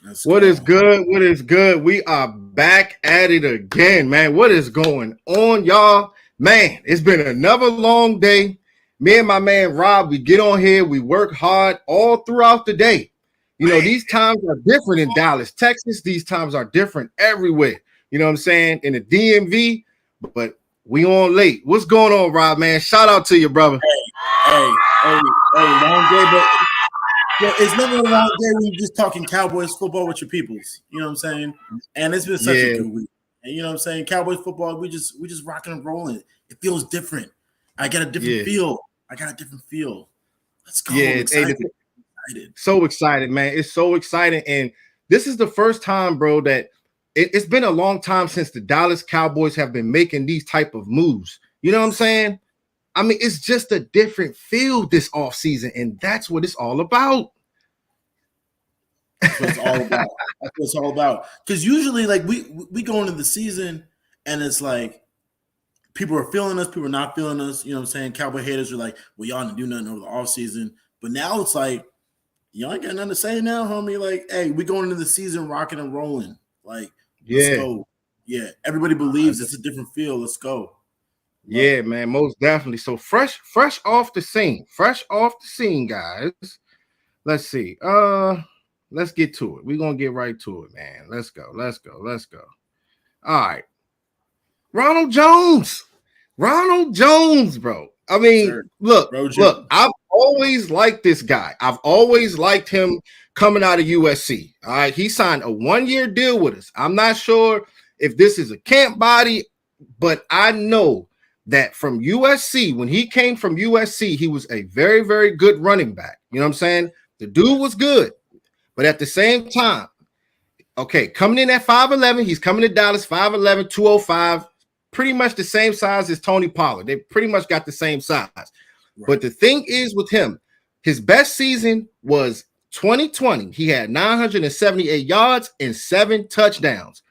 Let's What is go. good? What is good? We are back at it again, man. What is going on, y'all? Man, it's been another long day. Me and my man Rob, we get on here, we work hard all throughout the day. You know, these times are different in Dallas, Texas. These times are different everywhere. You know what I'm saying? In the DMV, but we on late. What's going on, Rob, man? Shout out to you, brother. Hey, long day, but it's never a long day when you're just talking Cowboys football with your peoples. You know what I'm saying? And it's been such a Yeah, good week. And you know what I'm saying? Cowboys football, we just rocking and rolling. It feels different. I got a different yeah, feel. Let's go. I'm yeah. Hey, excited. so excited, man. It's so exciting. And this is the first time, bro, that it's been a long time since the Dallas Cowboys have been making these type of moves. You know what I'm saying? I mean, it's just a different feel this offseason, and that's what it's all about. That's what it's all about. That's what it's all about. Because usually, like we go into the season, and it's like people are feeling us, people are not feeling us. You know what I'm saying? Cowboy haters are like, well, y'all didn't do nothing over the offseason. But now it's like, y'all ain't got nothing to say now, homie. Like, hey, we going into the season rocking and rolling. Like, let's Yeah. go. Yeah, everybody believes it's a different feel. Let's go. Yeah, man, most definitely. So fresh off the scene, guys. Let's see. Let's get to it. We're gonna get right to it, man. Let's go. All right. Ronald Jones, bro. I mean, look. I've always liked this guy. I've always liked him coming out of USC. All right, he signed a 1-year deal with us. I'm not sure if this is a camp body, but I know that from USC, when he came from USC, he was a very, very good running back. You know what I'm saying? The dude was good, but at the same time, okay, coming in at 5'11", he's coming to Dallas 5'11", 205, pretty much the same size as Tony Pollard. They pretty much got the same size. Right. But the thing is with him, his best season was 2020. He had 978 yards and 7 touchdowns.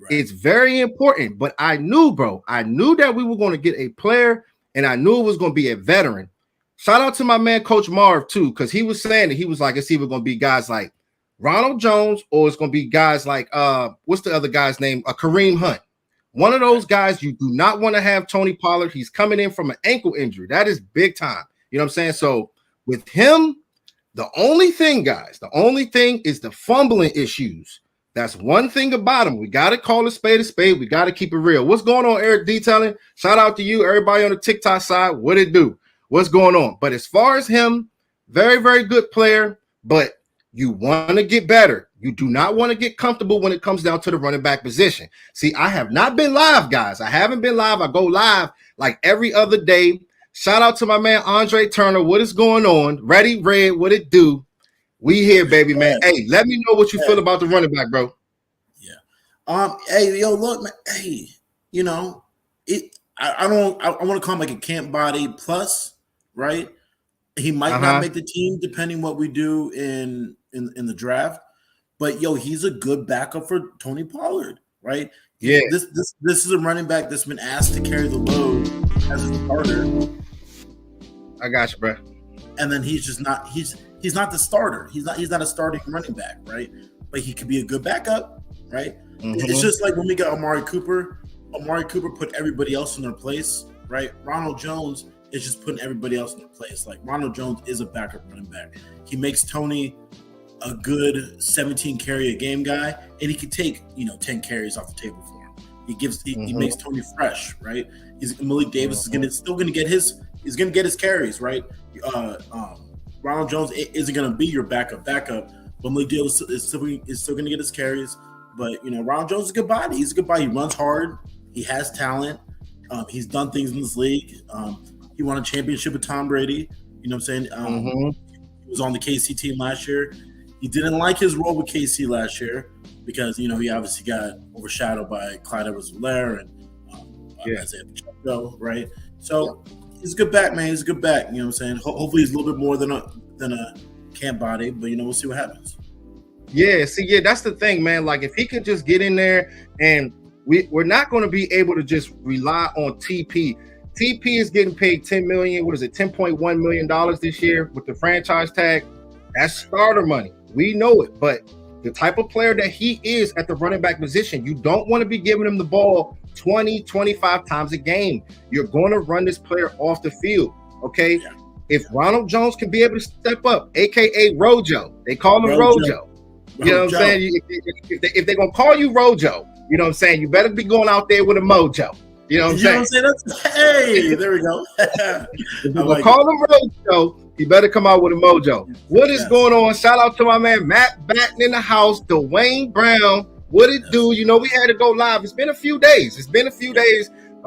Right. It's very important, but I knew that we were going to get a player, and I knew it was going to be a veteran. Shout out to my man, Coach Marv, too, because he was saying that he was like, it's either going to be guys like Ronald Jones or it's going to be guys like, what's the other guy's name? Kareem Hunt. One of those guys, you do not want to have Tony Pollard. He's coming in from an ankle injury. That is big time. You know what I'm saying? So with him, the only thing is the fumbling issues. That's one thing about him. We got to call a spade a spade. We got to keep it real. What's going on, Eric Detailing? Shout out to you, everybody on the TikTok side. What it do? What's going on? But as far as him, very, very good player, but you want to get better. You do not want to get comfortable when it comes down to the running back position. See, I have not been live, guys. I haven't been live. I go live like every other day. Shout out to my man, Andre Turner. What is going on? Ready, Red, what it do? We here, baby, man. Hey, let me know what you feel about the running back, bro. Yeah. Hey, yo, look, man. Hey, you know, I want to call him like a camp body plus, right? He might not make the team depending what we do in the draft, but yo, he's a good backup for Tony Pollard, right? Yeah. This is a running back that's been asked to carry the load as a starter. I got you, bro. And then he's just not. He's not the starter. He's not a starting running back, right? But he could be a good backup, right? Mm-hmm. It's just like when we got Amari Cooper. Amari Cooper put everybody else in their place, right? Ronald Jones is just putting everybody else in their place. Like Ronald Jones is a backup running back. He makes Tony a good 17 carry a game guy, and he could take 10 carries off the table for him. He makes Tony fresh, right? Malik Davis is still gonna get his carries, right? Ronald Jones isn't going to be your backup, but Malik Davis is still going to get his carries. But, Ronald Jones is a good body. He's a good body. He runs hard. He has talent. He's done things in this league. He won a championship with Tom Brady. You know what I'm saying? He was on the KC team last year. He didn't like his role with KC last year because, he obviously got overshadowed by Clyde Edwards-Helaire and Isaiah Pacheco, right? So he's a good back, man. He's a good back. You know what I'm saying? Hopefully he's a little bit more than a camp body, but, we'll see what happens. Yeah, that's the thing, man. Like, if he could just get in there, and we're not going to be able to just rely on TP. TP is getting paid $10 million. What is it? $10.1 million this year with the franchise tag. That's starter money. We know it, but the type of player that he is at the running back position, you don't want to be giving him the ball 20, 25 times a game. You're going to run this player off the field, okay? Yeah. If Ronald Jones can be able to step up, a.k.a. Rojo, they call him Rojo. You know what I'm saying? If they're going to call you Rojo, you know what I'm saying? You better be going out there with a mojo. You know what I'm saying? Hey, there we go. If you're going to call him Rojo, you better come out with a mojo. What is going on? Shout out to my man Matt Batten in the house, Dwayne Brown. What it do? You know, we had to go live. It's been a few days.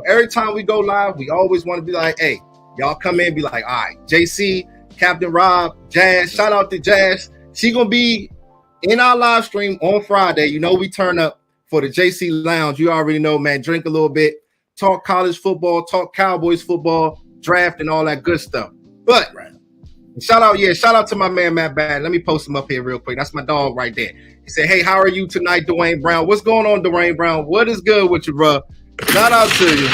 Every time we go live, we always want to be like, hey, y'all come in and be like, all right, JC, Captain Rob, Jazz. Shout out to Jazz. She going to be in our live stream on Friday. You know, we turn up for the JC Lounge. You already know, man. Drink a little bit, talk college football, talk Cowboys football, draft, and all that good stuff. But shout out to my man Matt Batten. Let me post him up here real quick. That's my dog right there. He said, hey, how are you tonight, Dwayne Brown? What's going on, Dwayne Brown? What is good with you, bro? Shout out to you.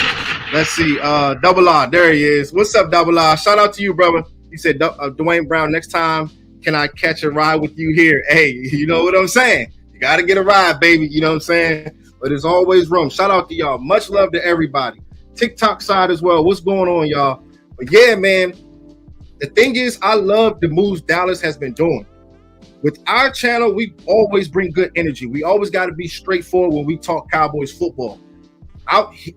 Let's see. Double R. There he is. What's up, Double R? Shout out to you, brother. He said, Dwayne Brown, next time, can I catch a ride with you here? Hey, you know what I'm saying? You got to get a ride, baby. You know what I'm saying? But there's always room. Shout out to y'all. Much love to everybody. TikTok side as well. What's going on, y'all? But yeah, man. The thing is, I love the moves Dallas has been doing. With our channel, we always bring good energy. We always got to be straightforward when we talk Cowboys football.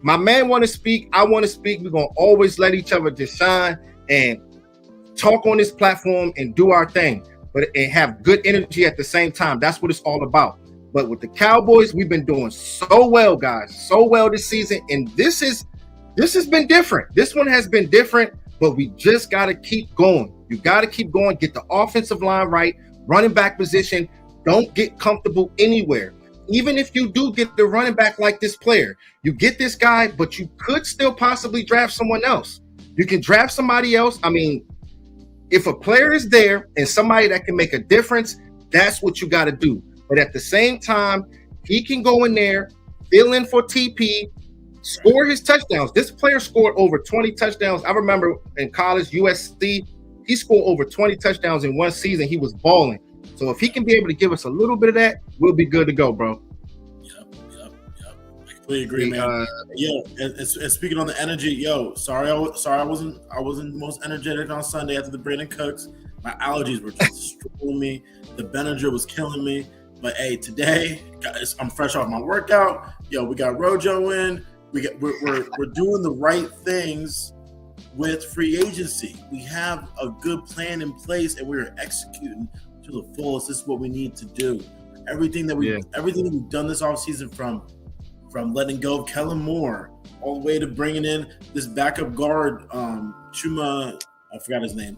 My man want to speak. I want to speak. We're going to always let each other just shine and talk on this platform and do our thing, and have good energy at the same time. That's what it's all about. But with the Cowboys, we've been doing so well, guys, so well this season. And this has been different. This one has been different. But we just got to keep going. You got to keep going. Get the offensive line right. Running back position. Don't get comfortable anywhere. Even if you do get the running back like this player, you get this guy, but you could still possibly draft someone else. You can draft somebody else. I mean, if a player is there and somebody that can make a difference, that's what you got to do. But at the same time, he can go in there, fill in for TP, score his touchdowns. This player scored over 20 touchdowns. I remember in college, USC, he scored over 20 touchdowns in one season. He was balling. So if he can be able to give us a little bit of that, we'll be good to go, bro. Yep. I completely agree, man. And speaking on the energy, sorry I wasn't the most energetic on Sunday after the Brandon Cooks. My allergies were just destroying me. The Benadryl was killing me. But hey, today, guys, I'm fresh off my workout. We got Rojo in. We're doing the right things with free agency. We have a good plan in place, and we're executing to the fullest. This is what we need to do. Everything that we've done this offseason, from letting go of Kellen Moore all the way to bringing in this backup guard, Chuma. I forgot his name.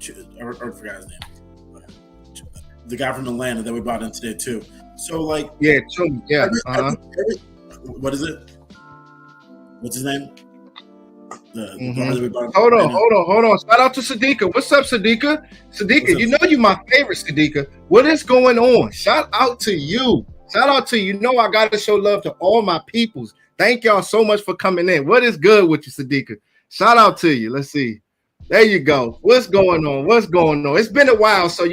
The guy from Atlanta that we brought in today too. So like, Chuma. Yeah. What is it? What's his name? Hold on. Shout out to Sadiqa. What's up, Sadiqa? Sadiqa, you know you my favorite, Sadiqa. What is going on? Shout out to you. You know I got to show love to all my peoples. Thank y'all so much for coming in. What is good with you, Sadiqa? Shout out to you. Let's see. There you go. What's going on? It's been a while, so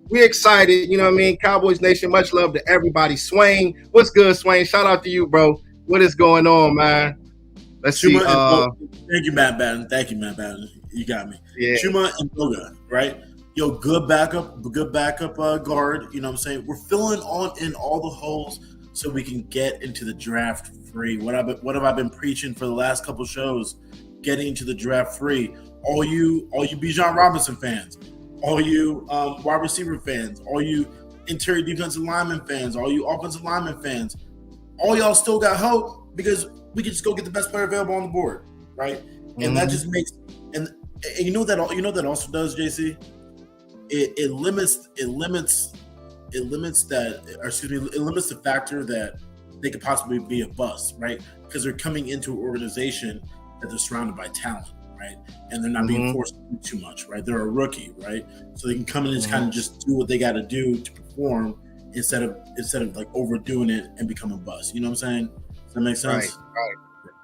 we excited. You know what I mean? Cowboys Nation, much love to everybody. Swain, what's good, Swain? Shout out to you, bro. What is going on, man? Let's see. Thank you, Matt Batten. You got me. Yeah. Chuma and Boga, right? Good backup guard. You know what I'm saying? We're filling in all the holes so we can get into the draft free. What have I been preaching for the last couple shows? Getting into the draft free. All you Bijan Robinson fans, all you wide receiver fans, all you interior defensive lineman fans, all you offensive lineman fans, all y'all still got hope because we can just go get the best player available on the board, right? And that just makes and you know that also does, JC. It limits the factor that they could possibly be a bust, right? Because they're coming into an organization that they're surrounded by talent, right? And they're not being forced to do too much, right? They're a rookie, right? So they can come in and kind of just do what they got to do to perform instead of like overdoing it and become a bust. You know what I'm saying? Does that make sense?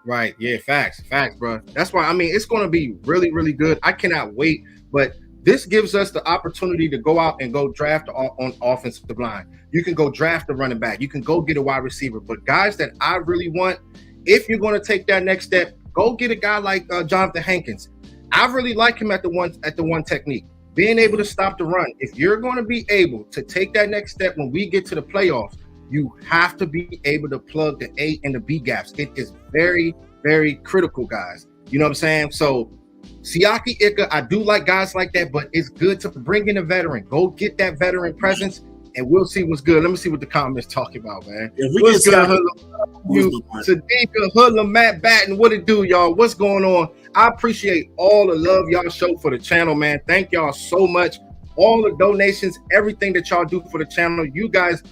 Right. Yeah, facts, bro. That's why, I mean, it's going to be really, really good. I cannot wait. But This gives us the opportunity to go out and go draft on offensive line. You can go draft a running back. You can go get a wide receiver. But guys that I really want, if you're going to take that next step, go get a guy like Jonathan Hankins. I really like him at the one technique, being able to stop the run. If you're going to be able to take that next step when we get to the playoffs, you have to be able to plug the A and the B gaps. It is very, very critical, guys. You know what I'm saying? So Siaki Ika, I do like guys like that, but it's good to bring in a veteran. Go get that veteran presence, and we'll see what's good. Let me see what the comments talking about, man. If we what's get good, Sadiqa, Hoodlum, Matt Batten, what it do, y'all? What's going on? I appreciate all the love y'all show for the channel, man. Thank y'all so much. All the donations, everything that y'all do for the channel. You guys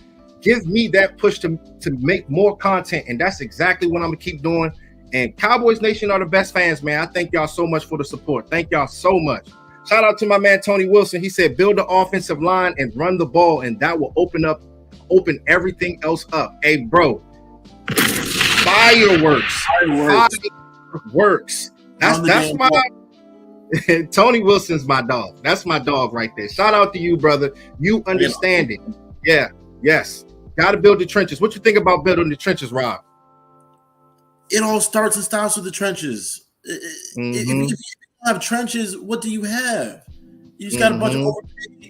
give me that push to make more content, and that's exactly what I'm gonna keep doing. And Cowboys Nation are the best fans, man. I thank y'all so much for the support. Thank y'all so much. Shout out to my man Tony Wilson. He said, build the offensive line and run the ball, and that will open everything else up. Hey, bro, fireworks. That's my Tony Wilson's my dog. That's my dog right there. Shout out to you, brother. You understand it. Yeah, yes. Got to build the trenches. What you think about building the trenches, Rob? It all starts and stops with the trenches. If you have trenches, what do you have? You just got a bunch of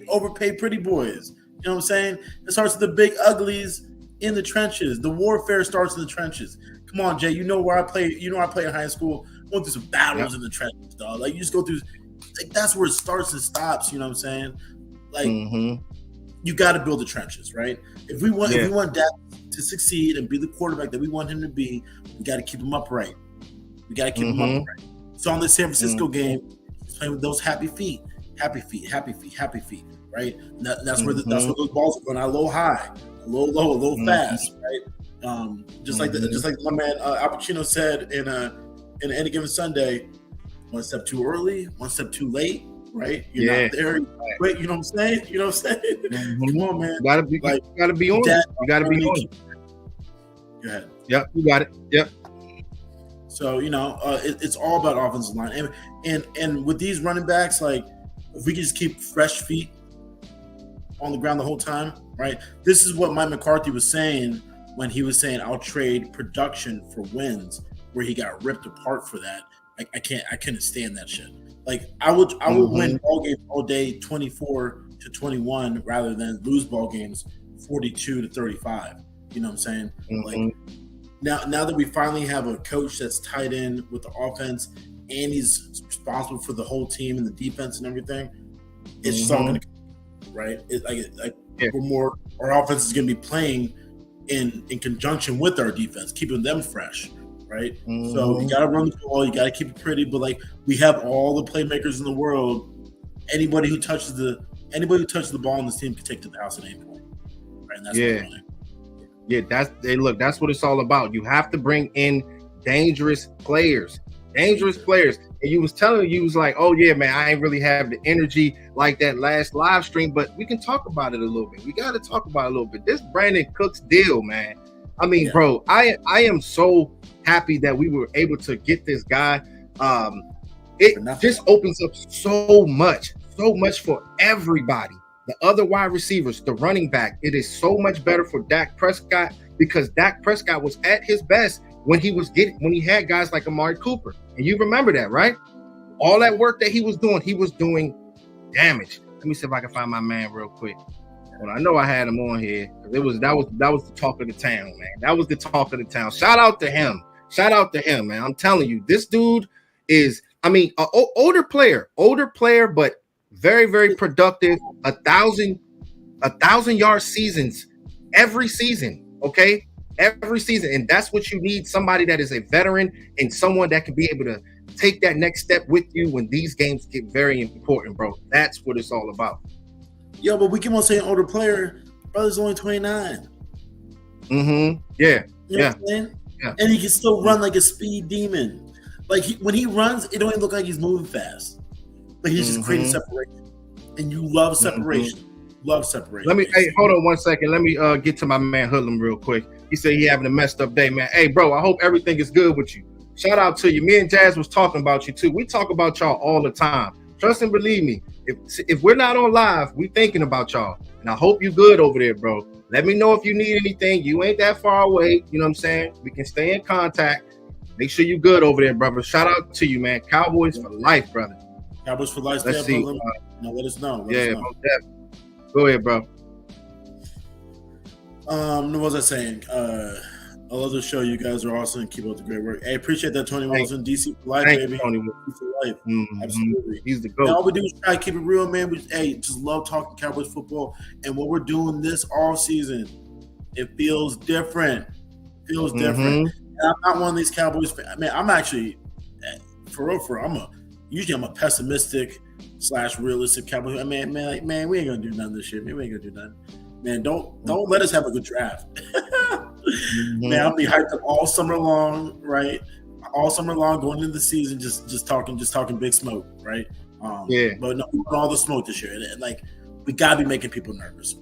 overpaid pretty boys. You know what I'm saying? It starts with the big uglies in the trenches. The warfare starts in the trenches. Come on, Jay. You know where I play. You know I play in high school. Going through some battles in the trenches, dog. Like you just go through. Like that's where it starts and stops. You know what I'm saying? Like you got to build the trenches, right? If we want Dak to succeed and be the quarterback that we want him to be, we got to keep him upright. We got to keep him upright. So on the San Francisco game, he's playing with those happy feet, right? And that's where those balls are going out low high, low low, fast, right? Just like my man Al Pacino said in Any Given Sunday, one step too early, one step too late, right? You're not there. Wait, you know what I'm saying? You know what I'm saying? Come on, man. Gotta be on. You gotta be on. Go ahead. Yep, you got it. Yep. So it's all about offensive line, and with these running backs, like if we can just keep fresh feet on the ground the whole time, right? This is what Mike McCarthy was saying when he was saying, "I'll trade production for wins," where he got ripped apart for that. I couldn't stand that shit. Like I would win ball games all day, 24-21, rather than lose ball games 42-35. You know what I'm saying? Like now that we finally have a coach that's tied in with the offense and he's responsible for the whole team and the defense and everything, it's just all going to come, right? We're more, our offense is going to be playing in conjunction with our defense, keeping them fresh, right? So you got to run the ball, you got to keep it pretty, but like we have all the playmakers in the world. Anybody who touches the ball on this team can take to the house at any point, right? And that's that's what it's all about. You have to bring in dangerous players. And you was like, oh yeah, man, I ain't really have the energy like that last live stream, but we can talk about it a little bit. We got to talk about it a little bit. This Brandon Cooks deal, man. I mean, bro, I am so happy that we were able to get this guy. It just opens up so much for everybody. The other wide receivers, the running back, it is so much better for Dak Prescott because Dak Prescott was at his best when he had guys like Amari Cooper. And you remember that, right? All that work that he was doing damage. Let me see if I can find my man real quick. Well, I know I had him on here. That was the talk of the town, man. That was the talk of the town. Shout out to him, man. I'm telling you, this dude is, I mean, an older player, but very, very productive. 1,000-yard seasons every season. Okay, every season, and that's what you need. Somebody that is a veteran and someone that can be able to take that next step with you when these games get very important, bro. That's what it's all about. Yo, but we keep on saying older player. Brother's only 29. Yeah. You know what I'm saying? Yeah. And he can still run like a speed demon. Like when he runs, it don't even look like he's moving fast. But he's just creating separation. And you love separation. Love separation. Hold on 1 second. Let me get to my man Hoodlum real quick. He said he having a messed up day, man. Hey, bro, I hope everything is good with you. Shout out to you. Me and Jazz was talking about you too. We talk about y'all all the time. Trust and believe me. if we're not on live, we thinking about y'all. And I hope you good over there, bro. Let me know if you need anything. You ain't that far away. You know what I'm saying? We can stay in contact. Make sure you good over there, brother. Shout out to you, man. Cowboys for life, brother. Cowboys for life. Let's see. Let us know. Let us know. Go ahead, bro. What was I saying? I love the show. You guys are awesome. Keep up the great work. Hey, appreciate that, Tony Wilson. DC for life, baby. Tony. DC for life. Mm-hmm. Absolutely. He's the GOAT. Man, all we do is try to keep it real, man. We just love talking Cowboys football. And what we're doing this off season, it feels different. Different. And I'm not one of these Cowboys fans. Man, I'm actually, for real, usually I'm a pessimistic / realistic Cowboys. Man, we ain't gonna do nothing this shit. Man, we ain't gonna do nothing. Man, don't let us have a good draft. Man, I'll be hyped up all summer long, right? All summer long, going into the season, just talking big smoke, right? But no, we want all the smoke this year, and like we gotta be making people nervous.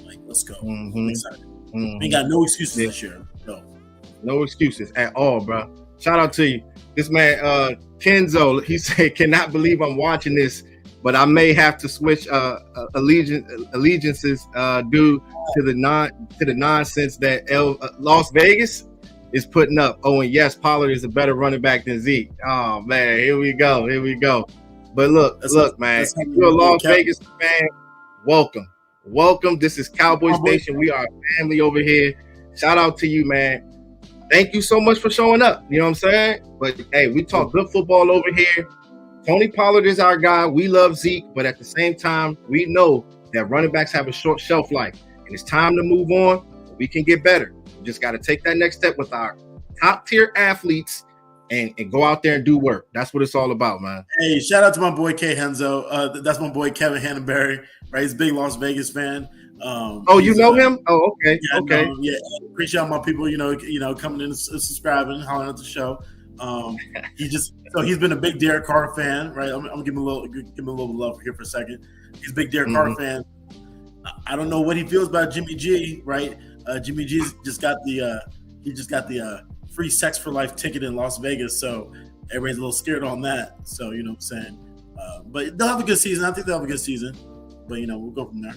Like, let's go. I'm excited. We ain't got no excuses this year. No excuses at all, bro. Shout out to you. This man, Kenzo, he said, cannot believe I'm watching this, but I may have to switch allegiances due to the nonsense that Las Vegas is putting up. Oh, and yes, Pollard is a better running back than Zeke. Oh man, here we go. But look, man, if you're a Las Vegas fan, welcome. This is Cowboy Station. We are a family over here. Shout out to you, man. Thank you so much for showing up. You know what I'm saying? But hey, we talk good football over here. Tony Pollard is our guy. We love Zeke, but at the same time, we know that running backs have a short shelf life, and it's time to move on. We can get better. We just got to take that next step with our top tier athletes and go out there and do work. That's what it's all about, man. Hey, shout out to my boy K Henzo. That's my boy Kevin Hannonberry, right? He's a big Las Vegas fan. You know him? Oh, okay. Yeah, okay. Appreciate all my people, coming in and subscribing, hollering at the show. He's been a big Derek Carr fan, right? I'm gonna give him a little love here for a second. He's a big Derek Carr fan. I don't know what he feels about Jimmy G, right? Jimmy G's just got the free sex for life ticket in Las Vegas, so everybody's a little scared on that. So you know what I'm saying. But they'll have a good season. I think they'll have a good season. But we'll go from there.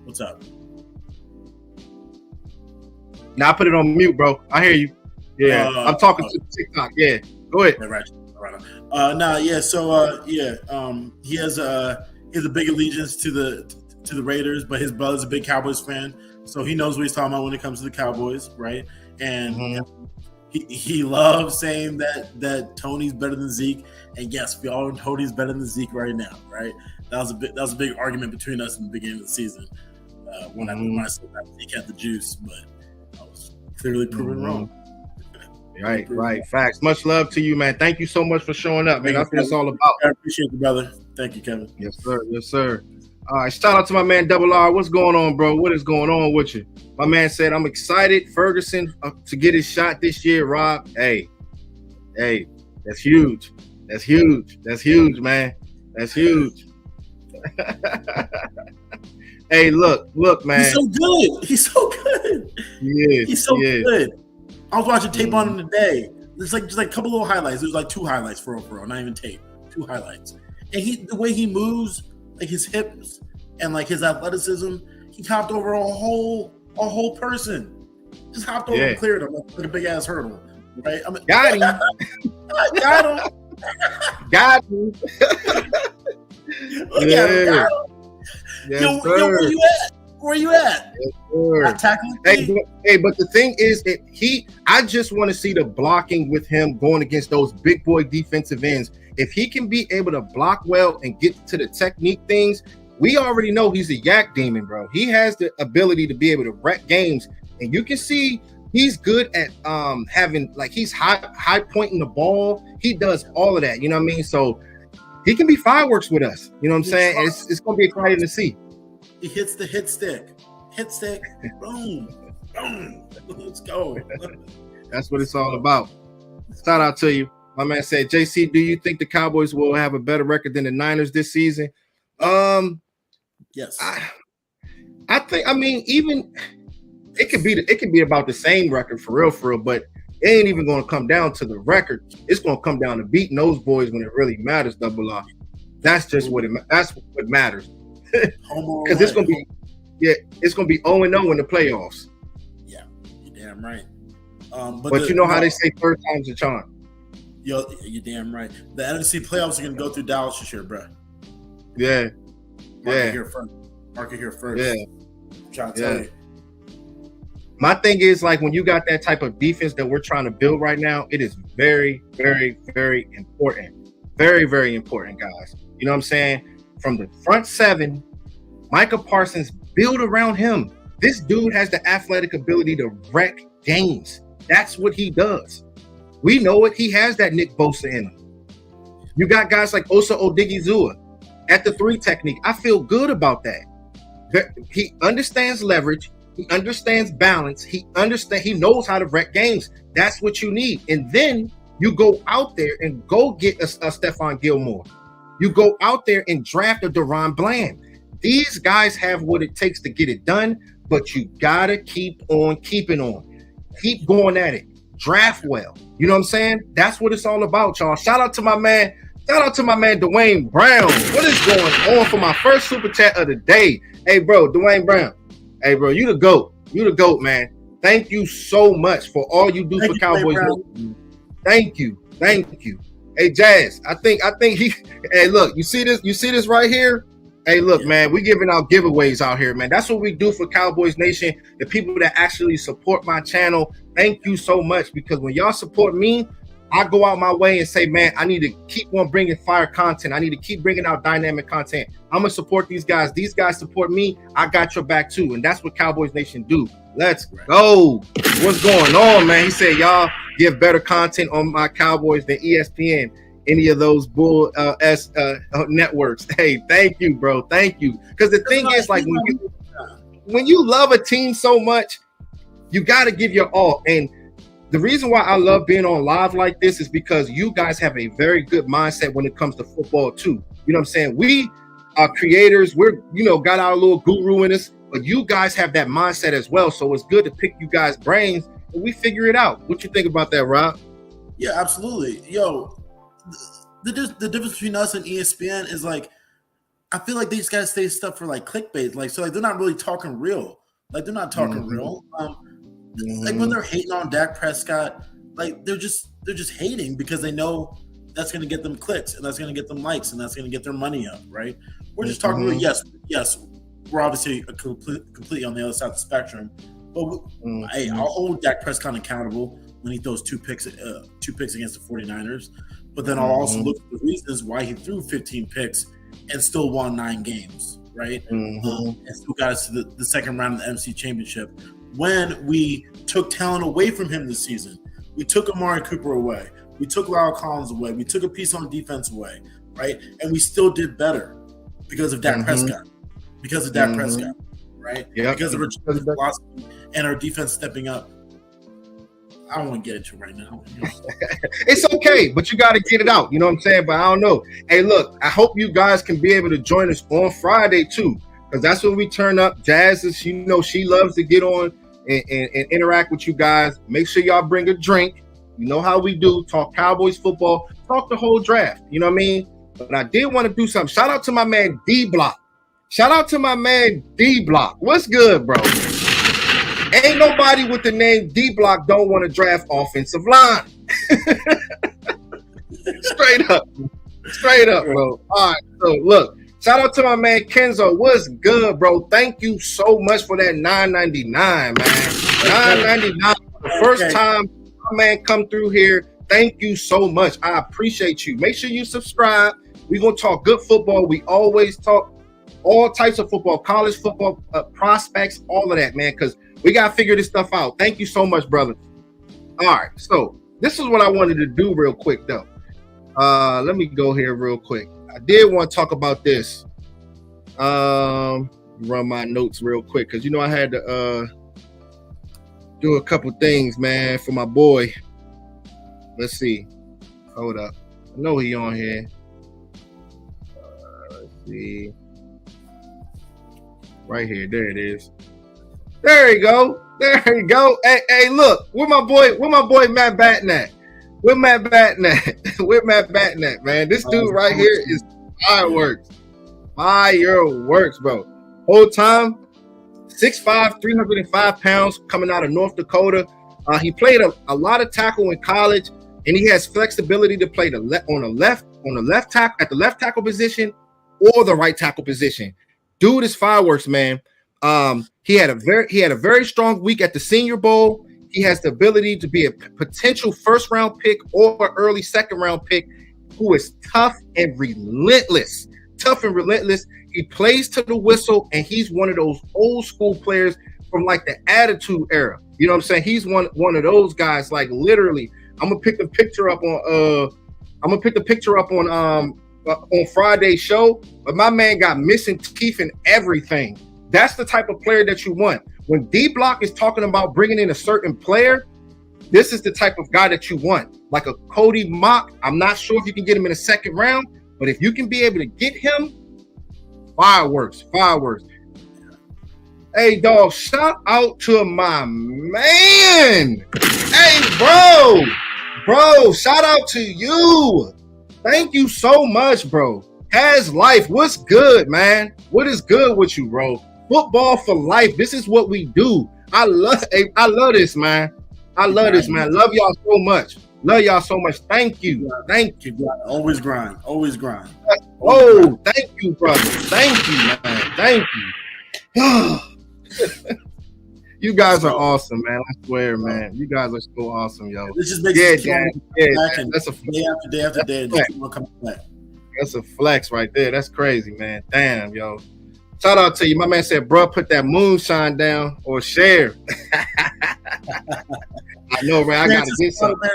What's up? Now I put it on mute, bro. I hear you. Yeah, I'm talking to TikTok. Yeah, go ahead. Right. So he has a big allegiance to the Raiders, but his brother's a big Cowboys fan, so he knows what he's talking about when it comes to the Cowboys, right? And he loves saying that Tony's better than Zeke, and yes, we all know Tony's better than Zeke right now, right? That was a big argument between us in the beginning of the season when I said that Zeke had the juice, but I was clearly proven wrong. Right. Facts. Much love to you, man. Thank you so much for showing up, man. That's what it's all about. I appreciate you, brother. Thank you, Kevin. Yes, sir. All right, shout out to my man Double R. What's going on, bro? What is going on with you? My man said, I'm excited, Ferguson, to get his shot this year, Rob. Hey, that's huge. That's huge, man. That's huge. Hey, look, man. He's so good. He is. He's so good. I was watching tape on him today. There's just a couple little highlights. There's like 2 highlights for real, not even tape. 2 highlights. And the way he moves, like his hips and like his athleticism, he hopped over a whole person. Just hopped over and cleared him like a big ass hurdle. Right? Got him. Got him. Look at him. Got him. Yes, yo, where you at? Yes, hey, but the thing is, I just want to see the blocking with him going against those big boy defensive ends. If he can be able to block well and get to the technique things, we already know he's a yak demon, bro. He has the ability to be able to wreck games, and you can see he's good at having, like, he's high pointing the ball. He does all of that, you know what I mean? So he can be fireworks with us, you know what I'm saying? It's going to be exciting to see. He hits the hit stick, boom, let's go. That's what it's all about. Shout out to you. My man said, JC, do you think the Cowboys will have a better record than the Niners this season? Yes. I think, even it could be about the same record for real, but it ain't even going to come down to the record. It's going to come down to beating those boys when it really matters, Double R. That's just that's what matters. Home Because it's gonna be, it's gonna be 0-0 in the playoffs. Yeah, you're damn right. But you know how they say third time's a charm. Yo, you're damn right. The NFC playoffs are gonna go through Dallas this year, bro. Yeah. Mark it here first. Mark it here first. Yeah. I'm trying to tell you. My thing is, like, when you got that type of defense that we're trying to build right now, it is very, very, very important. Very, very important, guys. You know what I'm saying? From the front seven, Micah Parsons, build around him. This dude has the athletic ability to wreck games. That's what he does. We know it. He has that Nick Bosa in him. You got guys like Osa Odigizua at the 3 technique. I feel good about that. He understands leverage. He understands balance. He knows how to wreck games. That's what you need. And then you go out there and go get a Stephon Gilmore. You go out there and draft a Deron Bland. These guys have what it takes to get it done, but you gotta keep on keeping on. Keep going at it. Draft well. You know what I'm saying? That's what it's all about, y'all. Shout out to my man Dwayne Brown. What is going on for my first super chat of the day? Hey, bro, Dwayne Brown. Hey, bro, you the GOAT. You the GOAT, man. Thank you so much for all you do for Cowboys. Thank you. Hey, Jazz, I think he. Hey, look, you see this right here? Hey, look, man, we giving out giveaways out here, man. That's what we do for Cowboys Nation. The people that actually support my channel, thank you so much, because when y'all support me, I go out my way and say, man, I need to keep on bringing fire content. I need to keep bringing out dynamic content. I'm going to support these guys. These guys support me. I got your back too. And that's what Cowboys Nation do. Let's go. What's going on, man? He said, y'all give better content on my Cowboys than ESPN, any of those bull networks. Hey, thank you, bro. Thank you. Because the thing is, like, when you love a team so much, you got to give your all. And the reason why I love being on live like this is because you guys have a very good mindset when it comes to football too. You know what I'm saying? We are creators. We're, got our little guru in us, but you guys have that mindset as well. So it's good to pick you guys' brains and we figure it out. What you think about that, Rob? Yeah, absolutely. Yo, the difference between us and ESPN is, like, I feel like these guys say stuff for, like, clickbait. Like, so, like, they're not really talking real. Like, they're not talking real. Like, when they're hating on Dak Prescott, like, they're just hating because they know that's going to get them clicks and that's going to get them likes and that's going to get their money up, right? We're just talking real. Yes, we're obviously completely on the other side of the spectrum, but hey, I'll hold Dak Prescott accountable when he throws two picks against the 49ers, but then I'll also look at the reasons why he threw 15 picks and still won 9 games, right? And still got us to the second round of the NFC Championship. When we took talent away from him this season, we took Amari Cooper away, we took Lyle Collins away, we took a piece on defense away, right? And we still did better because of Dak Prescott. Because of Dak Prescott, right? Yeah. Because of our philosophy and our defense stepping up. I don't want to get into it right now. It's okay, but you got to get it out. You know what I'm saying? But I don't know. Hey, look, I hope you guys can be able to join us on Friday too, because that's when we turn up. Jazz is, she loves to get on and interact with you guys. Make sure y'all bring a drink. You know how we do. Talk Cowboys football. Talk the whole draft. You know what I mean? But I did want to do something. Shout out to my man D-Block. What's good, bro? Ain't nobody with the name D-Block don't want to draft offensive line. Straight up, bro. All right, so look. Shout out to my man Kenzo. What's good, bro? Thank you so much for that $9.99, man. $9.99 the first time my man come through here. Thank you so much. I appreciate you. Make sure you subscribe. We're going to talk good football. We always talk all types of football, college football, prospects, all of that, man, because we got to figure this stuff out. Thank you so much, brother. All right, so this is what I wanted to do real quick, though. Let me go here real quick. I did want to talk about this. Run my notes real quick because, I had to do a couple things, man, for my boy. Let's see. Hold up. I know he on here. Let's see. Right here. There it is. There you go. Hey, look. Where my boy Matt Batten at? Where Matt Batten at, man? This dude right here is Fireworks, bro. Whole time, 6'5", 305 pounds, coming out of North Dakota. He played a lot of tackle in college, and he has flexibility to play on the left tackle at the left tackle position or the right tackle position. Dude is fireworks, man. He had a very strong week at the Senior Bowl. He has the ability to be a potential first-round pick or early second-round pick who is tough and relentless. He plays to the whistle, and he's one of those old school players from like the Attitude Era. You know what I'm saying? He's one of those guys. Like literally, I'm gonna pick the picture up on Friday's show. But my man got missing teeth and everything. That's the type of player that you want. When D Block is talking about bringing in a certain player, this is the type of guy that you want. Like a Cody Mock. I'm not sure if you can get him in the second round, but if you can be able to get him, fireworks. Hey, dog, shout out to my man. Hey, bro, shout out to you. Thank you so much, bro. Has life. What's good, man? What is good with you, bro? Football for life. This is what we do. I love this, man. Love y'all so much. Thank you. Always grind. Oh, thank you, brother. Thank you, man. Thank you. You guys are awesome, man. I swear, man. You guys are so awesome, yo. This just makes that's a day after day. Coming back. That's a flex right there. That's crazy, man. Damn, yo. Shout out to you. My man said, bro, put that moonshine down or share. I know, man. I got to get something.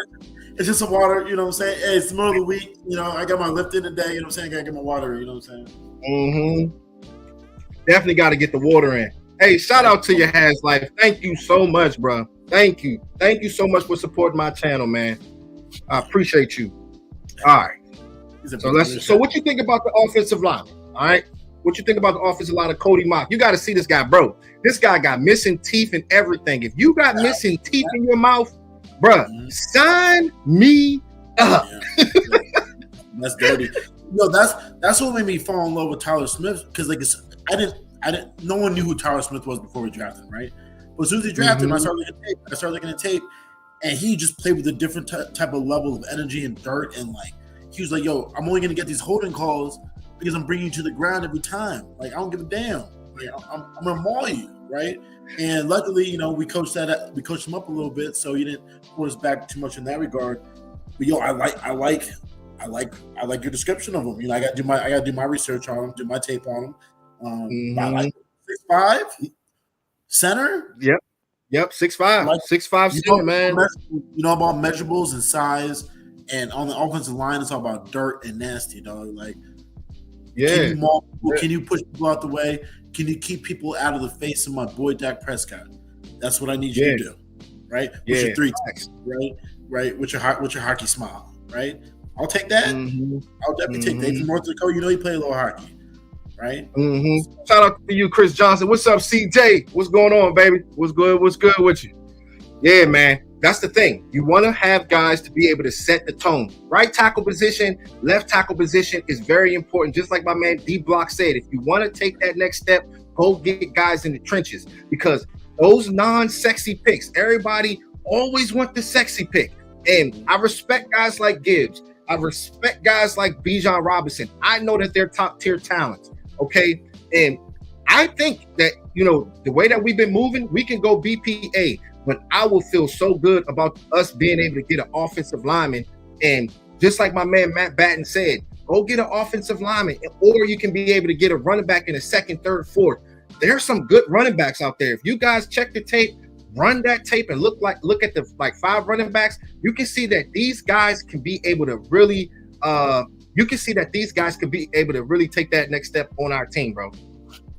It's just some water, you know what I'm saying? Hey, it's the middle of the week. You know, I got my lift in today, you know what I'm saying? I got to get my water, you know what I'm saying? Definitely got to get the water in. Hey, shout out to your Has Life. Thank you so much, bro. Thank you. Thank you so much for supporting my channel, man. I appreciate you. All right. So what you think about the offensive line? All right. What you think about the offensive line of Cody Mock? You got to see this guy, bro. This guy got missing teeth and everything. If you got missing teeth in your mouth, bro, sign me up. That's dirty. Yo, that's what made me fall in love with Tyler Smith, because like no one knew who Tyler Smith was before we drafted him, right? But as soon as he drafted him, I started looking at tape, and he just played with a different type of level of energy and dirt, and like he was like, "Yo, I'm only gonna get these holding calls because I'm bringing you to the ground every time. Like I don't give a damn. Like, I'm gonna maul you, right?" And luckily, you know, we coached him up a little bit, so he didn't put us back too much in that regard. But yo, I like your description of him. You know, I gotta do my research on him, do my tape on him. I like 6'5" center. Yep, 6'5", like, 6'5" center, man. You know about measurables and size, and on the offensive line, it's all about dirt and nasty, dog. Like, can you maul people? Can you push people out the way? Can you keep people out of the face of my boy Dak Prescott? That's what I need you to do, right? With your 3 texts, right? With your hockey smile, right? I'll take that. I'll definitely take that. From North Dakota, you know you play a little hockey, right? Shout out to you, Chris Johnson. What's up, CJ? What's going on, baby? What's good with you? Yeah, man. That's the thing. You want to have guys to be able to set the tone. Right tackle position, left tackle position is very important. Just like my man D Block said, if you want to take that next step, go get guys in the trenches, because those non-sexy picks, everybody always want the sexy pick. And I respect guys like Gibbs. I respect guys like Bijan Robinson. I know that they're top tier talents. Okay. And I think that, you know, the way that we've been moving, we can go BPA. But I will feel so good about us being able to get an offensive lineman. And just like my man Matt Batten said, go get an offensive lineman, or you can be able to get a running back in the second, third, fourth. There's some good running backs out there. If you guys check the tape, run that tape and look at the 5 running backs, you can see that these guys can be able to really take that next step on our team, bro.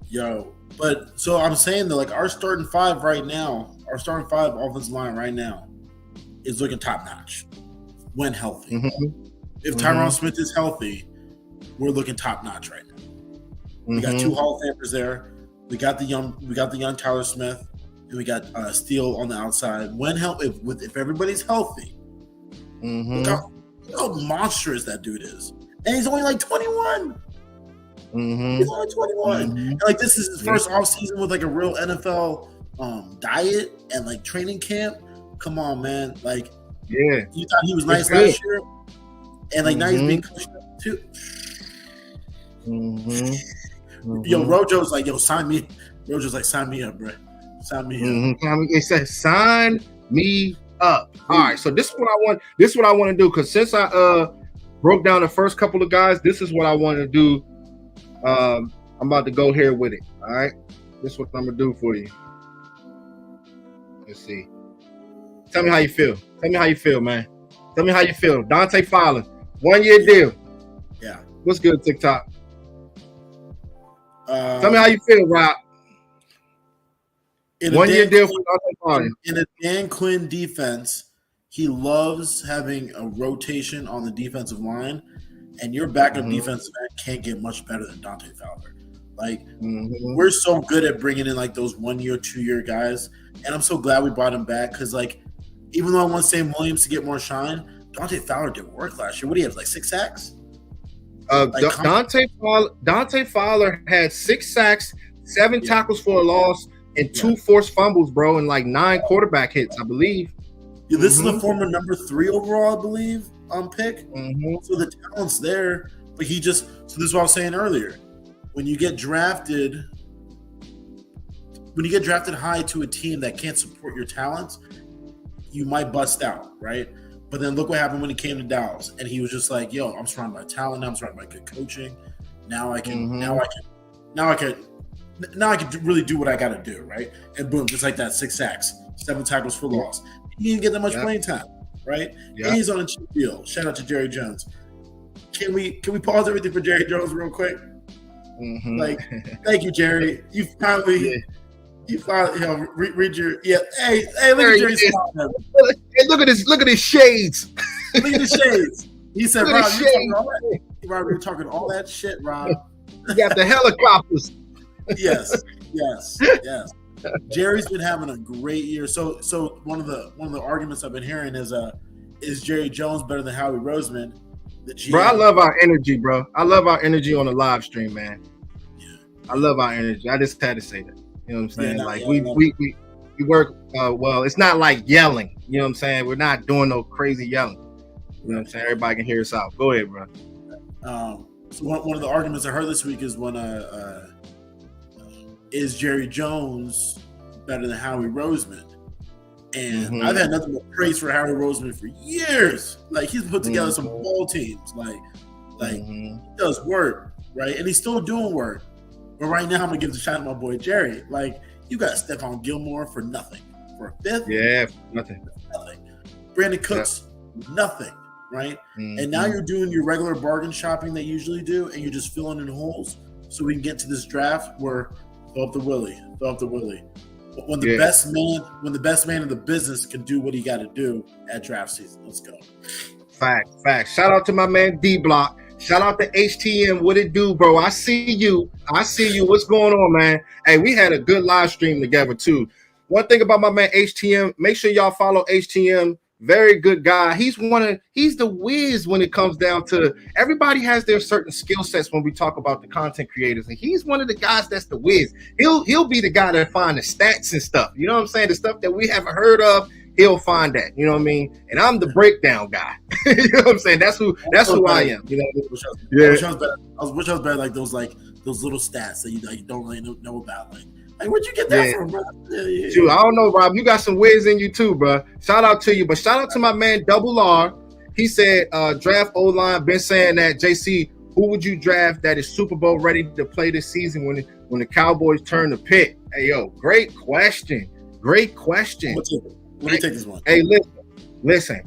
Yo, but so I'm saying that like our starting 5 right now, our starting 5 offensive line right now is looking top notch when healthy. If Tyron Smith is healthy, we're looking top notch right now. We got 2 Hall of Famers there. We got the young Tyler Smith, and we got Steele on the outside. If everybody's healthy, look how monstrous that dude is, and he's only like 21. Mm-hmm. He's only 21. Mm-hmm. And like this is his first off season with like a real NFL diet and like training camp. Come on, man. Like, yeah, you thought he was nice good. last year, and like now he's being coached up too. Yo, Rojo's like, yo, sign me. Rojo's like, sign me up, bro. Sign me up. It says, sign me up. All right, so this is what I want. This is what I want to do, because since I broke down the first couple of guys, this is what I want to do. I'm about to go here with it. All right, this is what I'm gonna do for you. Let's see. Tell me how you feel. Tell me how you feel, man. Tell me how you feel. Dante Fowler, 1 year deal. Yeah. What's good, TikTok? Tell me how you feel, Rob. 1 year deal for Dante Fowler. In a Dan Quinn defense, he loves having a rotation on the defensive line, and your backup defensive end can't get much better than Dante Fowler. Like, we're so good at bringing in like those 1 year, 2 year guys, and I'm so glad we brought him back, because like, even though I want Sam Williams to get more shine, Dante Fowler did work last year. What do you have, like 6 sacks? Dante Fowler had 6 sacks, 7 tackles for a loss, and 2 forced fumbles, bro, and like 9 quarterback hits, I believe. Yeah, this is the former number 3 overall, I believe, pick. So the talent's there, but so this is what I was saying earlier. When you get drafted high to a team that can't support your talents, you might bust out, right? But then look what happened when he came to Dallas, and he was just like, "Yo, I'm surrounded by talent. Now I'm surrounded by good coaching. Now I can really do what I got to do, right?" And boom, just like that, 6 sacks, 7 tackles for loss. He didn't get that much playing time, right? And he's on a cheap deal. Shout out to Jerry Jones. Can we pause everything for Jerry Jones real quick? Like, thank you, Jerry. You finally. Read your Hey, look at Jerry's smile. Hey, look at his shades. Look at the shades. He said, Rob, you're talking all that shit, Rob. You got the helicopters. Yes. Jerry's been having a great year. So one of the arguments I've been hearing is Jerry Jones better than Howie Roseman? Bro, I love our energy, bro. I love our energy on the live stream, man. Yeah. I love our energy. I just had to say that. You know what I'm saying? Yeah, we work well. It's not like yelling. You know what I'm saying? We're not doing no crazy yelling. You know what I'm saying? Everybody can hear us out. Go ahead, bro. So one of the arguments I heard this week is is Jerry Jones better than Howie Roseman? And I've had nothing but praise for Howie Roseman for years. Like, he's put together some ball teams. Like he does work, right? And he's still doing work. But right now, I'm going to give the shout to my boy Jerry. Like, you got Stephon Gilmore for nothing. For a 5th? Yeah, nothing. Brandon Cooks, nothing, right? And now you're doing your regular bargain shopping that you usually do, and you're just filling in holes so we can get to this draft where throw up the willy. When the best man in the business can do what he got to do at draft season. Let's go. Fact. Shout out to my man D-Block. Shout out to HTM. What it do, bro? I see you. What's going on, man? Hey, we had a good live stream together, too. One thing about my man HTM, make sure y'all follow HTM. Very good guy. He's the whiz when it comes down to everybody has their certain skill sets when we talk about the content creators. And he's one of the guys that's the whiz. He'll be the guy that find the stats and stuff. You know what I'm saying? The stuff that we haven't heard of. He'll find that, you know what I mean? And I'm the breakdown guy. You know what I'm saying? That's who I am. You know? I wish I was better like those little stats that you don't really know about. Like, where'd you get that from, bro? Yeah. Dude, I don't know, Rob. You got some whiz in you too, bro. Shout out to you. But shout out to my man Double R. He said draft O-line. Been saying that. JC, who would you draft that is Super Bowl ready to play this season when the Cowboys turn the pick? Hey, yo, great question. Let me take this one. Hey, listen.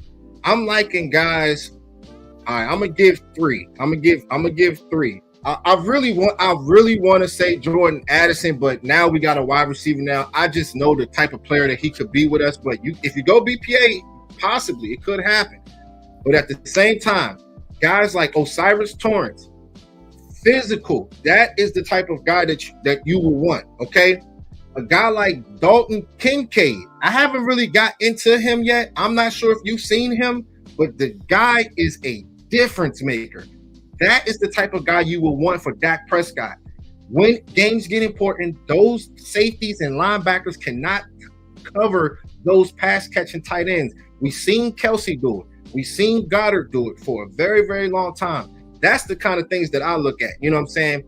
I'm liking guys. All right, I'm gonna give 3. I'm gonna give 3. I really want to say Jordan Addison, but now we got a wide receiver now. I just know the type of player that he could be with us. But if you go BPA, possibly it could happen. But at the same time, guys like Osiris Torrance, physical. That is the type of guy that you will want. Okay. A guy like Dalton Kincaid. I haven't really got into him yet. I'm not sure if you've seen him, but the guy is a difference maker. that is the type of guy you will want for Dak Prescott. When games get important, those safeties and linebackers cannot cover those pass-catching tight ends. We've seen Kelsey do it. We've seen Goddard do it for a very, very long time. That's the kind of things that I look at. You know what I'm saying?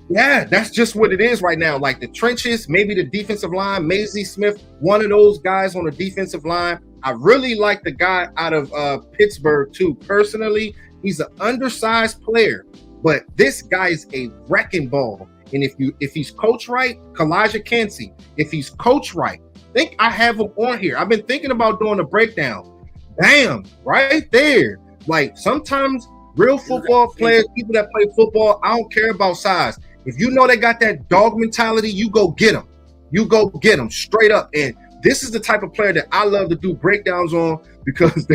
Yeah, that's just what it is right now. Like the trenches, maybe the defensive line, Maisie Smith, one of those guys on the defensive line. I really like the guy out of Pittsburgh too. Personally, he's an undersized player, but this guy is a wrecking ball. And if he's coached right, Kalijah Kancey, if he's coached right, I think I have him on here. I've been thinking about doing a breakdown. Bam, right there. Like sometimes real football players, people that play football, I don't care about size. If you know they got that dog mentality, you go get them. You go get them straight up. And this is the type of player that I love to do breakdowns on because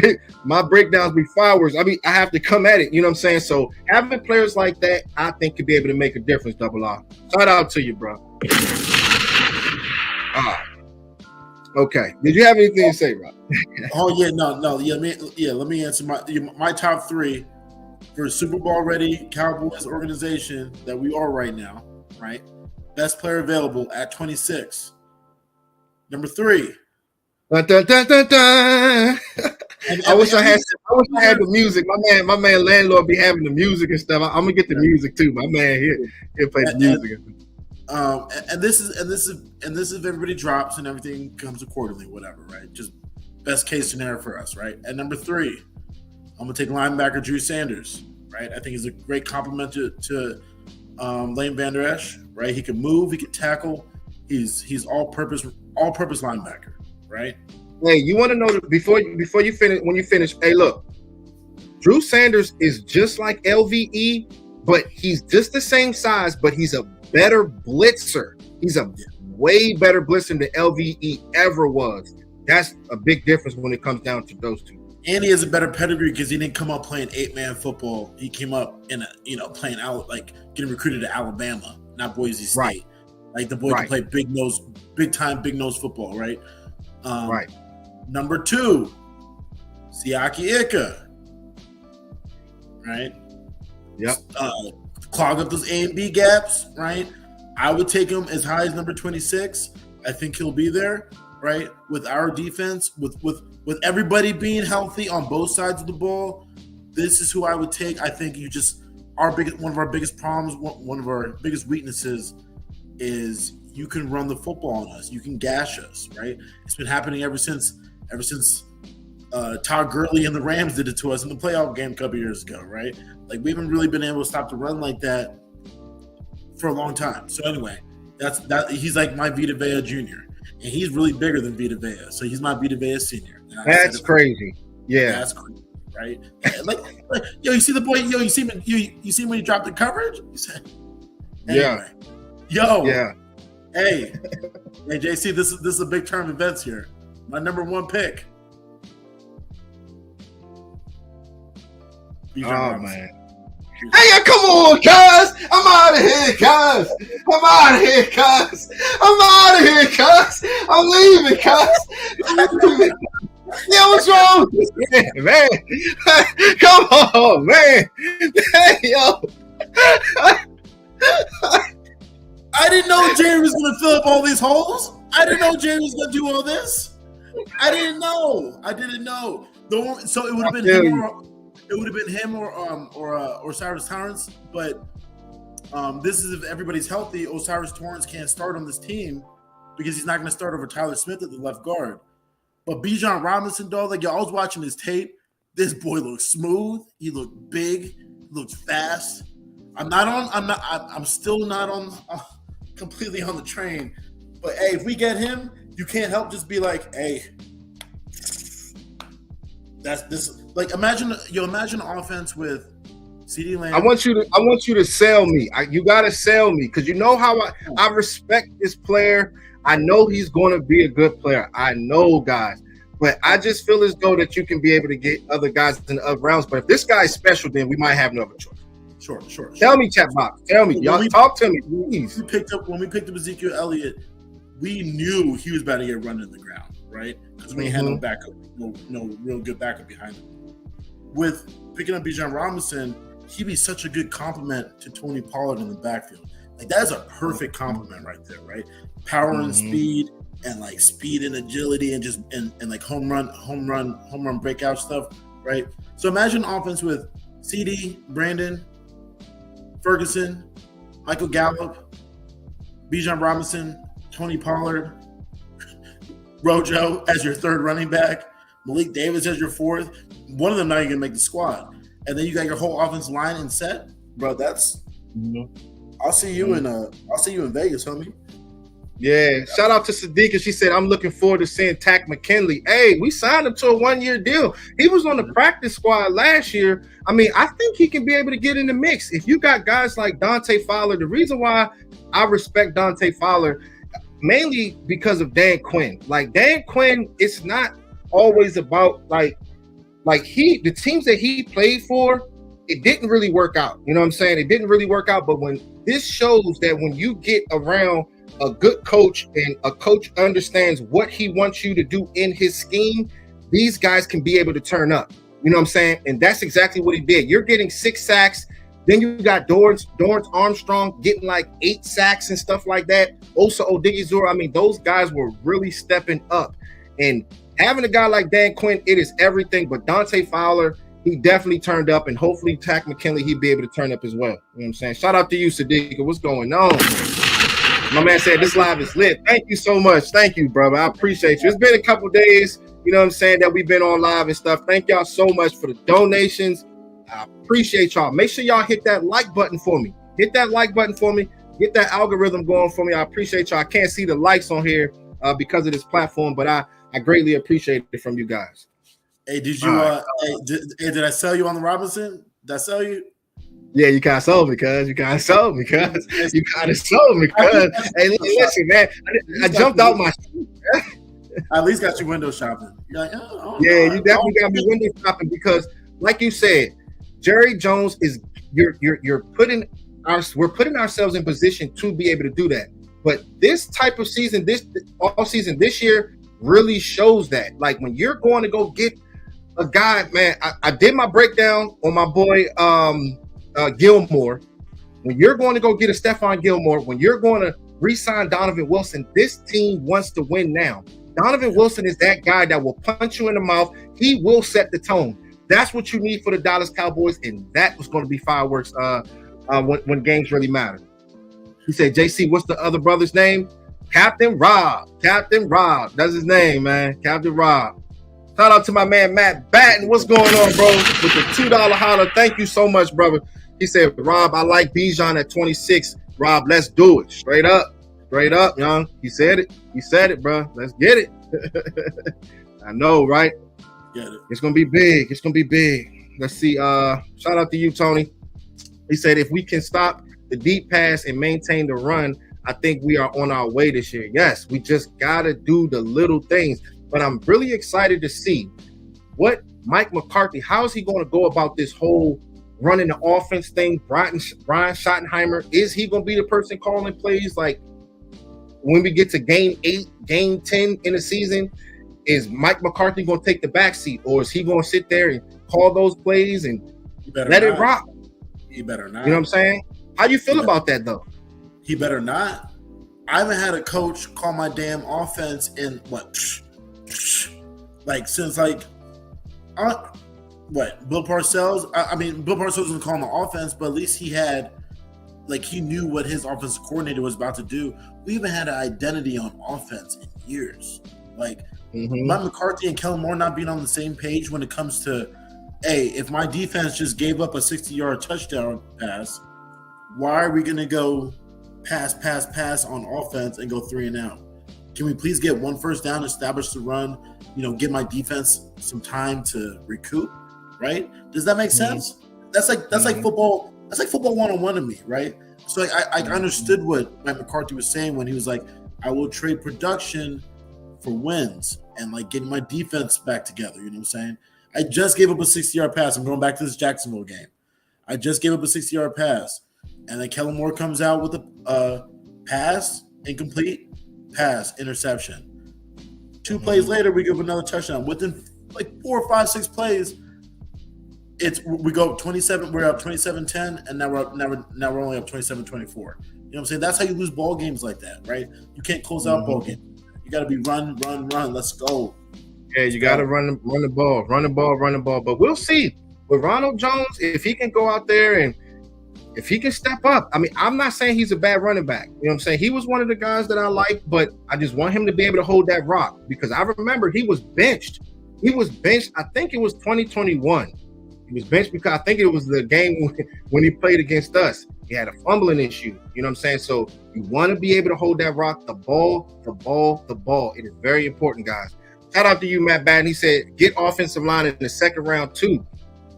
my breakdowns be fireworks. I have to come at it. You know what I'm saying? So having players like that, I think could be able to make a difference, Double R. Shout out to you, bro. Okay. Did you have anything to say, Rob? Oh, yeah. No. Yeah, let me answer my top three for a Super Bowl ready Cowboys organization that we are right now, right? Best player available at 26. Number 3. Dun, dun, dun, dun, dun. I wish I had the music. My man landlord be having the music and stuff. I'm gonna get the music too. My man here play the music. And this is if everybody drops and everything comes accordingly, whatever, right? Just best case scenario for us, right? At number 3, I'm gonna take linebacker Drew Sanders, right? I think he's a great compliment to Lane Van Der Esch, right? He can move, he can tackle. He's all-purpose linebacker, right? Hey, you want to know before you finish? When you finish, hey, look, Drew Sanders is just like LVE, but he's just the same size, but he's a better blitzer. He's a way better blitzer than LVE ever was. That's a big difference when it comes down to those two. And he has a better pedigree because he didn't come up playing 8-man football. He came up in playing out like getting recruited to Alabama, not Boise State. Right. Like the boy can play big nose football, right? Right. Number 2, Siaki Ika, right? Yep. Clog up those A and B gaps, right? I would take him as high as number 26. I think he'll be there, right? With our defense, with everybody being healthy on both sides of the ball, this is who I would take. I think one of our biggest problems, one of our biggest weaknesses is you can run the football on us. You can gash us, right? It's been happening ever since Todd Gurley and the Rams did it to us in the playoff game a couple years ago, right? Like we haven't really been able to stop the run like that for a long time. So anyway, he's like my Vita Vea Jr. and he's really bigger than Vita Vea, so he's my Vita Vea Senior. That's crazy. Yeah, that's crazy, right? like yo, you see the boy? Yo, you see him? You see him when he dropped the coverage? Anyway. Yo, yeah. Hey, JC, this is a big term events here. My number 1 pick. Oh man. Hey, come on, cuz! I'm out of here, cuz! I'm leaving, cuz! Yo, what's wrong? Man. Come on, man. Hey, yo. I didn't know Jerry was going to fill up all these holes. I didn't know Jerry was going to do all this. I didn't know. So it would have been him, or Cyrus Torrance. But this is if everybody's healthy. Osiris Torrance can't start on this team because he's not going to start over Tyler Smith at the left guard. But Bijan Robinson, dog, like I was watching his tape. This boy looks smooth. He looked big. He looks fast. I'm still not on completely on the train. But hey, if we get him, you can't help just be like, hey, that's this. Like imagine an offense with CeeDee Lamb. I want you to sell me. You gotta sell me because you know how I respect this player. I know he's going to be a good player. I know, guys. But I just feel as though that you can be able to get other guys in the other rounds. But if this guy's special, then we might have no other choice. Sure. Tell me, chat box. Tell me. Y'all talk to me, please. When we picked up Ezekiel Elliott, we knew he was about to get run in the ground, right? Because we had no backup, no real good backup behind him. with picking up Bijan Robinson, he'd be such a good complement to Tony Pollard in the backfield. Like that is a perfect compliment right there, right? Power and speed, and like speed and agility, and just and like home run breakout stuff, right? So imagine an offense with CD, Brandon, Ferguson, Michael Gallup, Bijan Robinson, Tony Pollard, Rojo as your third running back, Malik Davis as your fourth. One of them not even gonna make the squad, and then you got your whole offensive line and set, bro. That's I'll see you in Vegas, homie. Yeah, shout out to Sadiqa. She said, I'm looking forward to seeing Takk McKinley. Hey, we signed him to a 1-year deal. He was on the practice squad last year. I mean, I think he can be able to get in the mix. If you got guys like Dante Fowler, the reason why I respect Dante Fowler, mainly because of Dan Quinn. Like, Dan Quinn, it's not always about, the teams that he played for, it didn't really work out. You know what I'm saying? It didn't really work out. But when this shows that when you get around a good coach and a coach understands what he wants you to do in his scheme, these guys can be able to turn up. You know what I'm saying? And that's exactly what he did. You're getting 6 sacks. Then you got Dorrance Armstrong getting like 8 sacks and stuff like that. Osa Odigizuru. I mean, those guys were really stepping up. And having a guy like Dan Quinn, it is everything. But Dante Fowler, he definitely turned up. And hopefully Takk McKinley, he'd be able to turn up as well. You know what I'm saying? Shout out to you, Sadiqa. What's going on? My man said this live is lit. Thank you so much. Thank you, brother. I appreciate you. It's been a couple days, you know what I'm saying, that we've been on live and stuff. Thank y'all so much for the donations. I appreciate y'all. Make sure y'all hit that like button for me. Hit that like button for me. Get that algorithm going for me. I appreciate y'all. I can't see the likes on here because of this platform, but I greatly appreciate it from you guys. Hey, did you did I sell you on the Robinson? Did I sell you? Yeah, you kind of sold me, cuz. You kind of sold me, cuz. You kind of sold me, cuz. Hey, listen, man. I jumped out my seat. I at least got you window shopping. You're like, you definitely got me window shopping because, like you said, Jerry Jones is we're putting ourselves in position to be able to do that. But this type of season, this all season this year, really shows that. Like when you're going to go get a guy, man. I did my breakdown on my boy Gilmore. When you're going to go get a Stephon Gilmore, when you're going to re-sign Donovan Wilson, this team wants to win now. Donovan Wilson is that guy that will punch you in the mouth. He will set the tone. That's what you need for the Dallas Cowboys, and that was going to be fireworks when games really matter. He said, JC, what's the other brother's name? Captain Rob. Captain Rob. That's his name, man. Captain Rob. Shout out to my man, Matt Batten. What's going on, bro? With the $2 holler. Thank you so much, brother. He said, Rob, I like Bijan at 26. Rob, let's do it. Straight up. Straight up, young. He said it. He said it, bro. Let's get it. I know, right? Get it. It's going to be big. It's going to be big. Let's see. Shout out to you, Tony. He said, if we can stop the deep pass and maintain the run, I think we are on our way this year. Yes, we just got to do the little things. But I'm really excited to see what Mike McCarthy, how is he going to go about this whole running the offense thing? Brian Schottenheimer, is he going to be the person calling plays? Like when we get to game 8, game 10 in the season, is Mike McCarthy going to take the backseat, or is he going to sit there and call those plays and let it rock? He better not. You know what I'm saying? How do you feel about that, though? He better not. I haven't had a coach call my damn offense in since Bill Parcells. I mean, Bill Parcells wasn't calling the offense, but at least he had, he knew what his offensive coordinator was about to do. We even had an identity on offense in years. Mike McCarthy and Kellen Moore not being on the same page when it comes to, hey, if my defense just gave up a 60-yard touchdown pass, why are we going to go pass on offense and go 3 and out? Can we please get 1 first down, establish the run, give my defense some time to recoup, right? Does that make sense? That's like football. That's like football 101 to me, right? So I understood what Mike McCarthy was saying when he was like, I will trade production for wins and getting my defense back together. You know what I'm saying? I just gave up a 60-yard pass. I'm going back to this Jacksonville game. I just gave up a 60-yard pass. And then Kellen Moore comes out with a pass, incomplete, pass, interception. 2 plays later, we give another touchdown. Within 4, 5, 6 plays, we go 27. We're up 27-10, and now we're only up 27-24. You know what I'm saying? That's how you lose ball games like that, right? You can't close out ball games. You got to be run. Let's go. Yeah, you got to run the ball. But we'll see with Ronald Jones if he can go out there and if he can step up. I mean, I'm not saying he's a bad running back. You know what I'm saying? He was one of the guys that I like, but I just want him to be able to hold that rock because I remember he was benched. I think it was 2021. He was benched because I think it was the game when he played against us. He had a fumbling issue. You know what I'm saying? So you want to be able to hold that rock, the ball. It is very important, guys. Shout out to you, Matt Batten. He said, get offensive line in the second round, too.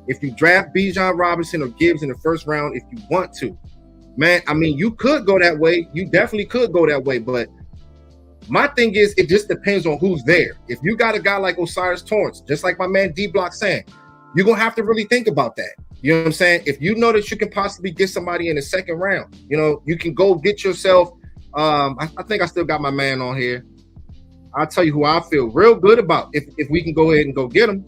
If you draft Bijan Robinson or Gibbs in the first round, if you want to. Man, I mean, you could go that way. You definitely could go that way. But my thing is, it just depends on who's there. If you got a guy like Osiris Torrance, just like my man D-Block saying, you're going to have to really think about that. You know what I'm saying? If you know that you can possibly get somebody in the second round, you know, you can go get yourself. I think I still got my man on here. I'll tell you who I feel real good about if we can go ahead and go get him.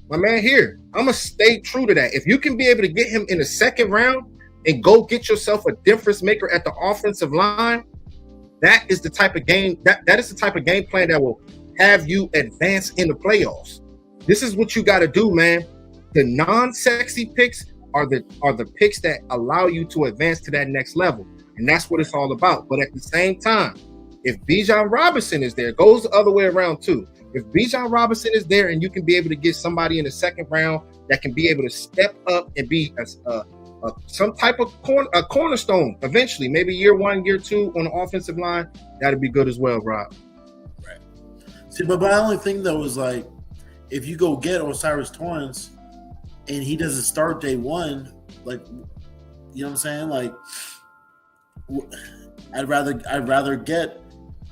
My man here. I'm going to stay true to that. If you can be able to get him in the second round and go get yourself a difference maker at the offensive line, that is the type of game that is the type of game plan that will have you advance in the playoffs. This is what you got to do, man. The non-sexy picks are the picks that allow you to advance to that next level. And that's what it's all about. But at the same time, if Bijan Robinson is there, it goes the other way around too. If Bijan Robinson is there and you can be able to get somebody in the second round that can be able to step up and be some type of cornerstone eventually, maybe year 1, year 2 on the offensive line, that'd be good as well, Rob. Right. See, but my only thing though is like, if you go get Osiris Torrance and he doesn't start day 1, like, you know what I'm saying? Like, I'd rather get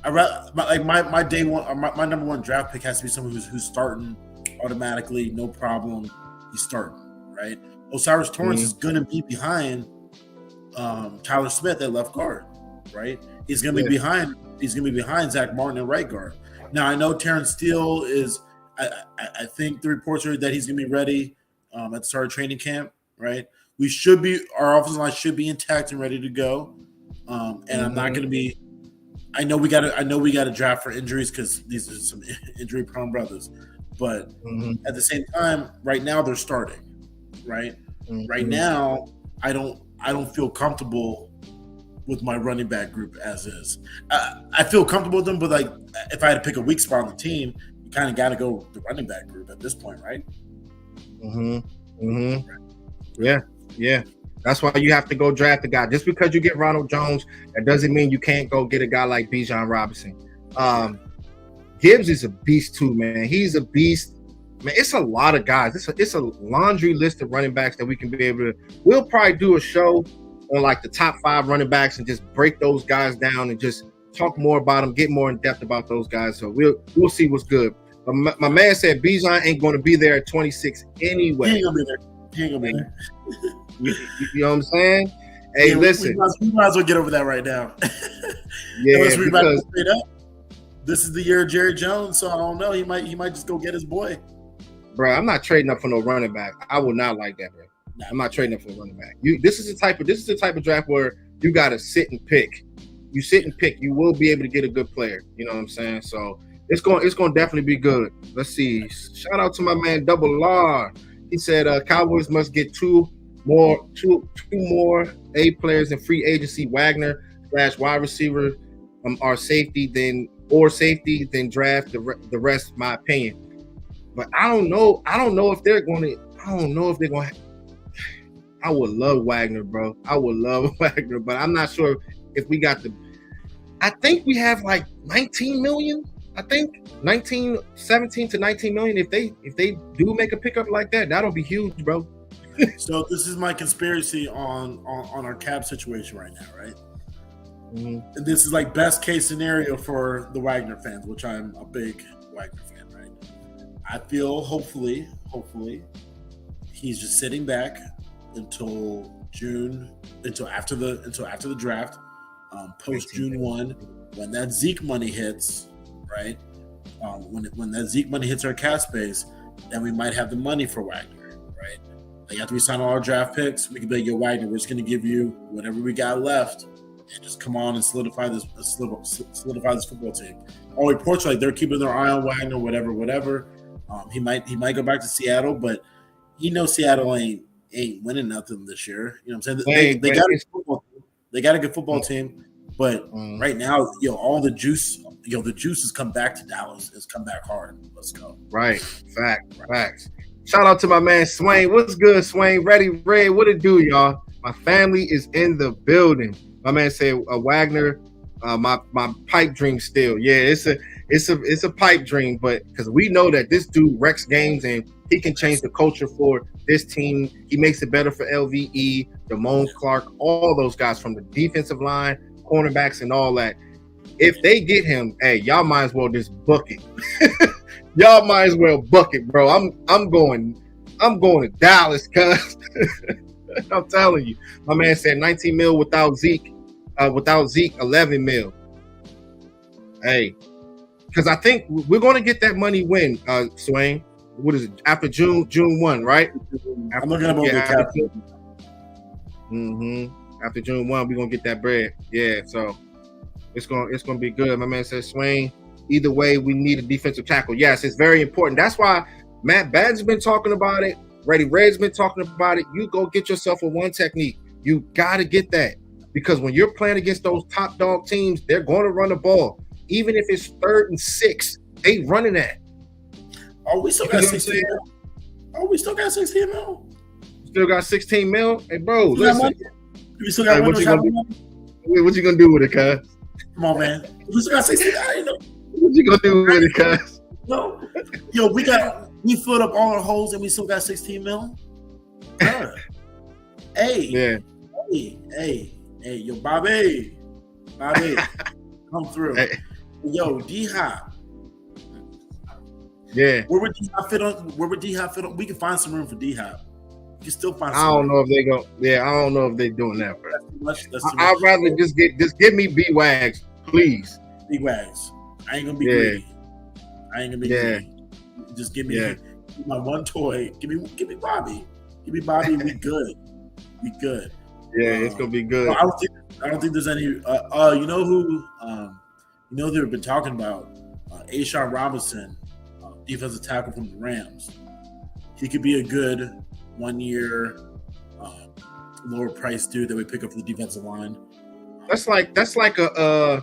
my day 1 or my number 1 draft pick has to be someone who's starting automatically, no problem. He's starting, right? Osiris Torrance is going to be behind Tyler Smith at left guard, right? He's going to be behind Zach Martin at right guard. Now I know Terrence Steele is. I think the reports are that he's going to be ready at the start of training camp, right? Our offensive line should be intact and ready to go. And I'm not going to be. I know we got to draft for injuries because these are some injury-prone brothers. But at the same time, right now they're starting, right? Right now, I don't feel comfortable with my running back group as is. I feel comfortable with them, but like if I had to pick a weak spot on the team, you kind of got to go with the running back group at this point, right? Yeah. That's why you have to go draft a guy. Just because you get Ronald Jones, that doesn't mean you can't go get a guy like Bijan Robinson. Gibbs is a beast too, man. He's a beast. Man, it's a lot of guys. It's a laundry list of running backs that we can be able to. We'll probably do a show on like the top 5 running backs and just break those guys down and just talk more about them, get more in depth about those guys. So we'll see what's good. But my man said Bijan ain't going to be there at 26 anyway. He ain't gonna be there. You know what I'm saying? Hey, yeah, listen. We might as well get over that right now. Because this is the year of Jerry Jones, so I don't know. He might just go get his boy. Bro, I'm not trading up for no running back. I would not like that, bro. I'm not trading up for a running back. This is the type of draft where you gotta sit and pick. You sit and pick. You will be able to get a good player. You know what I'm saying? So it's going to definitely be good. Let's see. Shout out to my man Double R. He said Cowboys must get two more A players in free agency. Wagner / wide receiver, or safety, then draft the rest. My opinion. But I don't know if they're going to. I would love Wagner, bro. I would love Wagner, but I'm not sure if we got the. I think we have like 19 million. I think 17 to 19 million. If they do make a pickup like that, that'll be huge, bro. So this is my conspiracy on our cap situation right now, right? And this is like best case scenario for the Wagner fans, which I'm a big Wagner fan, right? I feel hopefully he's just sitting back until after the draft, post June 1, when that Zeke money hits, right? When that Zeke money hits our cap space, then we might have the money for Wagner, right? Like after we sign all our draft picks, we can be like, yo, Wagner, we're just going to give you whatever we got left and just come on and solidify this football team. All reports are like they're keeping their eye on Wagner, whatever. He might go back to Seattle, but Seattle ain't winning nothing this year. You know what I'm saying? They got a good football team, but right now, all the juice, the juice has come back to Dallas. It's come back hard. Let's go. Right. Facts. Shout out to my man Swain. What's good, Swain? Ready, Red? What it do, y'all? My family is in the building. My man said, Wagner, my pipe dream still. Yeah, it's a pipe dream, but because we know that this dude wrecks games and he can change the culture for this team. He makes it better for LVE, Damone Clark, all those guys from the defensive line, cornerbacks, and all that. If they get him, hey, y'all might as well just book it. Y'all might as well book it, bro. I'm going to Dallas, cuz. I'm telling you. My man said 19 mil without Zeke. Without Zeke, 11 mil. Hey, because I think we're going to get that money when, Swain. What is it? After June 1, right? I'm looking at the cap. After June 1, we're gonna get that bread. Yeah, so it's gonna be good. My man says, Swain, either way, we need a defensive tackle. Yes, it's very important. That's why Matt Bad's been talking about it. Reddy Red's been talking about it. You go get yourself a one technique. You gotta get that. Because when you're playing against those top dog teams, they're gonna run the ball. Even if it's 3rd and 6, they running that. Oh, we still got 16 mil. Still got 16 mil? Hey, bro, listen. We still got what you gonna do with it, cuz? Come on, man. We still got 16 mil. What you gonna do with it, cuz? No. Yo, we filled up all our holes and we still got 16 mil? Hey, yo, Bobby. Come through. Hey. Yo, D-Hop. Yeah. Where would D-Hop fit on? We can find some room for D-Hop. You can still find some I don't room. know if they go. Yeah, I don't know if they're doing that, bro. That's too much. I'd rather just give me B-Wags, please. B-Wags. I ain't gonna be greedy. Greedy. Just give me my one toy. Give me Bobby. Give me Bobby. We good. Yeah, it's gonna be good. I don't think there's any. You know who? They've been talking about Ashawn Robinson, defensive tackle from the Rams. He could be a good 1 year, lower price dude that we pick up for the defensive line. That's like a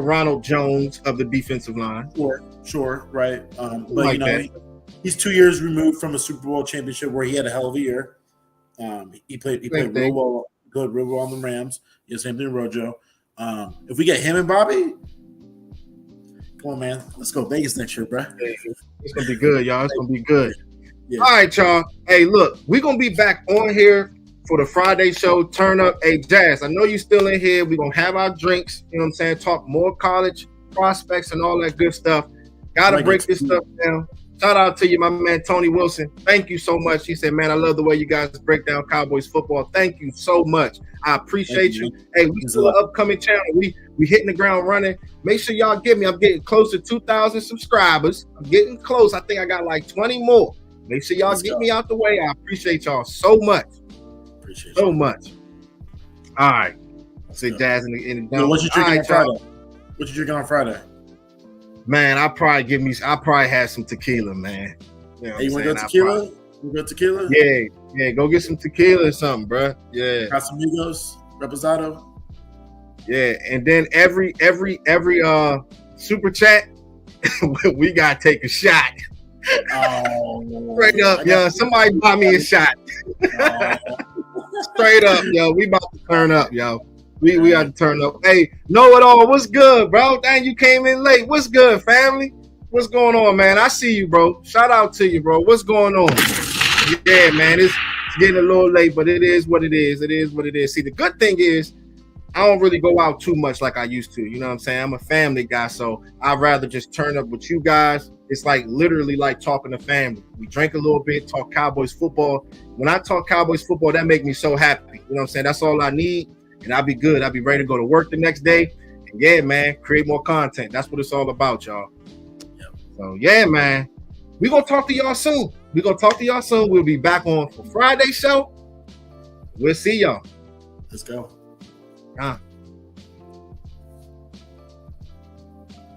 Ronald Jones of the defensive line. Sure, right. But he's 2 years removed from a Super Bowl championship where he had a hell of a year. He played real well on the Rams. Yeah, same thing, Rojo. If we get him and Bobby, come on, man. Let's go Vegas next year, bro. It's gonna be good, y'all. It's gonna be good. Yeah. All right, y'all. Hey, look, we're gonna be back on here for the Friday show. Turn up. Hey, Jazz, I know you still in here. We're gonna have our drinks, you know what I'm saying? Talk more college prospects and all that good stuff. Gotta break this stuff down. Shout out to you, my man Tony Wilson. Thank you so much. He said, man, I love the way you guys break down Cowboys football. Thank you so much. I appreciate you. Hey, we still an upcoming channel. We hitting the ground running. Make sure y'all give me. I'm getting close to 2,000 subscribers. I'm getting close. I think I got like 20 more. Make sure y'all get me out the way. I appreciate y'all so much. Much. All right. Say Jazz in the what you drinking on Friday? What you drinking on Friday? Man, I'll probably have some tequila, man. You know you want to go tequila? You go tequila? Yeah. Go get some tequila or something, bro. Yeah. Casamigos, Reposado. Yeah, and then every super chat, we gotta take a shot. Straight up, yo. Somebody buy me a shot. Straight up, yo. We about to turn up, yo. We got to turn up. Hey, know it all. What's good, bro? Dang, you came in late. What's good, family? What's going on, man? I see you, bro. Shout out to you, bro. What's going on? Yeah, man. It's getting a little late, but it is what it is. It is what it is. See, the good thing is I don't really go out too much like I used to. You know what I'm saying? I'm a family guy, so I'd rather just turn up with you guys. It's like literally like talking to family. We drink a little bit, talk Cowboys football. When I talk Cowboys football, that makes me so happy. You know what I'm saying? That's all I need. And I'll be good. I'll be ready to go to work the next day. And yeah, man, create more content. That's what it's all about, y'all. Yep. So, yeah, man. We're gonna talk to y'all soon. We'll be back on for Friday show. We'll see y'all. Let's go.